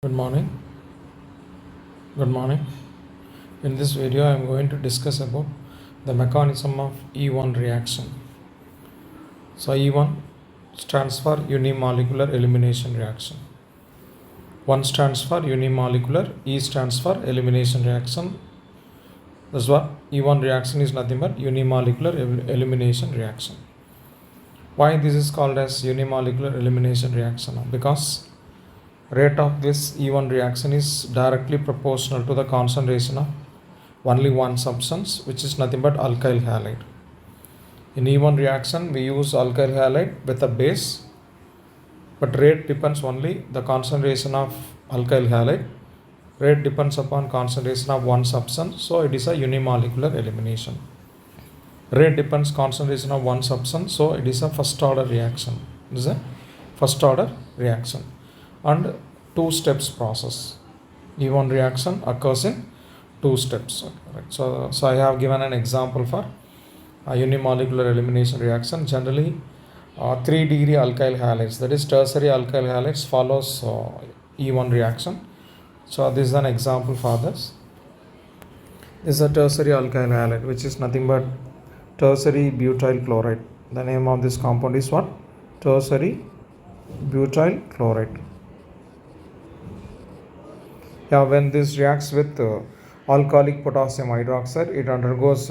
Good morning. Good morning. In this video, I am going to discuss about the mechanism of E1 reaction. So E1 stands for unimolecular elimination reaction. 1 stands for unimolecular, E stands for elimination reaction. That's what E1 reaction is nothing but unimolecular elimination reaction. Why this is called as unimolecular elimination reaction? Because rate of this E1 reaction is directly proportional to the concentration of only one substance, which is nothing but alkyl halide. In E1 reaction, we use alkyl halide with a base, but rate depends only the concentration of alkyl halide. Rate depends upon concentration of one substance, so it is a unimolecular elimination. Rate depends concentration of one substance, so it is a first order reaction. It is a first order reaction and two steps process. E1 reaction occurs in two steps. Right. So I have given an example for a unimolecular elimination reaction. Generally, 3-degree alkyl halides, that is tertiary alkyl halides, follows E1 reaction. So this is an example for this. This is a tertiary alkyl halide, which is nothing but tertiary butyl chloride. The name of this compound is what? Tertiary butyl chloride. Yeah, when this reacts with alcoholic potassium hydroxide, it undergoes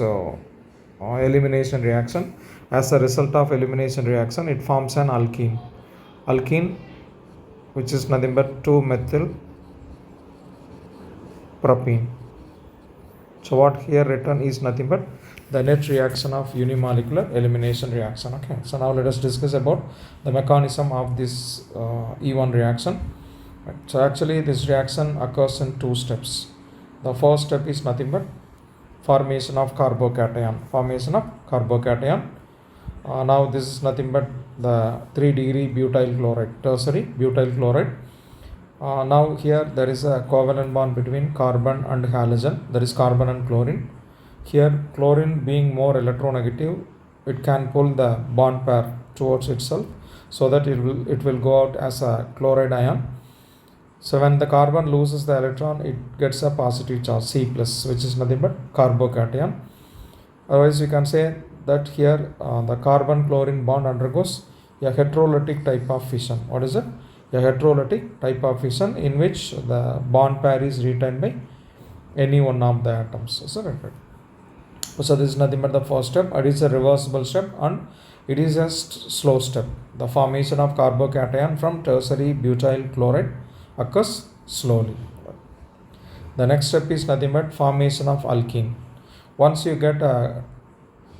elimination reaction. As a result of elimination reaction, it forms an alkene. Alkene, which is nothing but 2-methyl propene. So what here written is nothing but the net reaction of unimolecular elimination reaction. Okay. So now let us discuss about the mechanism of this E1 reaction. Right. So actually this reaction occurs in two steps. The first step is nothing but formation of carbocation. Now this is nothing but the 3-degree butyl chloride, tertiary butyl chloride. Now here there is a covalent bond between carbon and halogen, that is carbon and chlorine. Here chlorine being more electronegative, it can pull the bond pair towards itself, so that it will go out as a chloride ion. So when the carbon loses the electron, it gets a positive charge, C+, which is nothing but carbocation. Otherwise you can say that here the carbon chlorine bond undergoes a heterolytic type of fission. What is it? A heterolytic type of fission in which the bond pair is retained by any one of the atoms. So this is nothing but the first step. It is a reversible step and it is a slow step. The formation of carbocation from tertiary butyl chloride occurs slowly. The next step is nothing but formation of alkene. Once you get a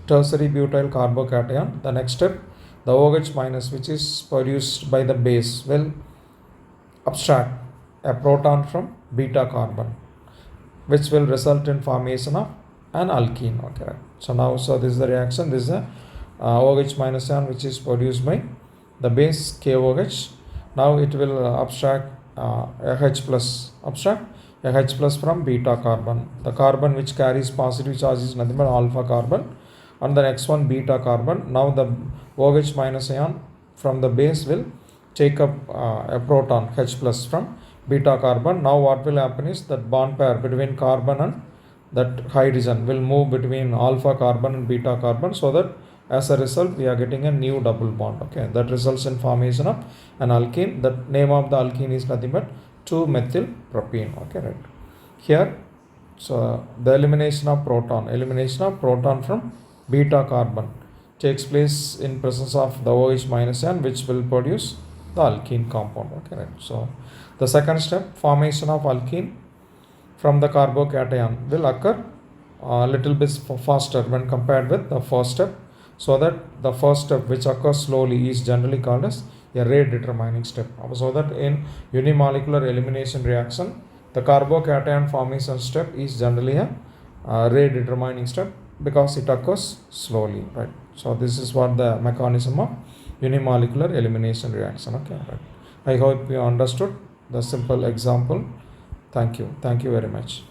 tertiary butyl carbocation, the next step, the OH minus, which is produced by the base, will abstract a proton from beta carbon, which will result in formation of an alkene. Okay. So this is the reaction. This is a OH minus ion which is produced by the base KOH. Now it will abstract H plus from beta carbon. The carbon which carries positive charge is nothing but alpha carbon, and the next one beta carbon. Now the OH minus ion from the base will take up a proton H plus from beta carbon. Now what will happen is that bond pair between carbon and that hydrogen will move between alpha carbon and beta carbon, so that as a result we are getting a new double bond. Okay, that results in formation of an alkene. The name of the alkene is nothing but 2-methyl propene. Okay, right. Here, so the elimination of proton from beta carbon takes place in presence of the OH minus ion, which will produce the alkene compound. Okay, right. So the second step, formation of alkene from the carbocation, will occur a little bit faster when compared with the first step, so that the first step, which occurs slowly, is generally called as a rate determining step. So that in unimolecular elimination reaction, the carbocation formation step is generally a rate determining step because it occurs slowly. Right. So this is what the mechanism of unimolecular elimination reaction. Okay, right. I hope you understood the simple example. Thank you very much.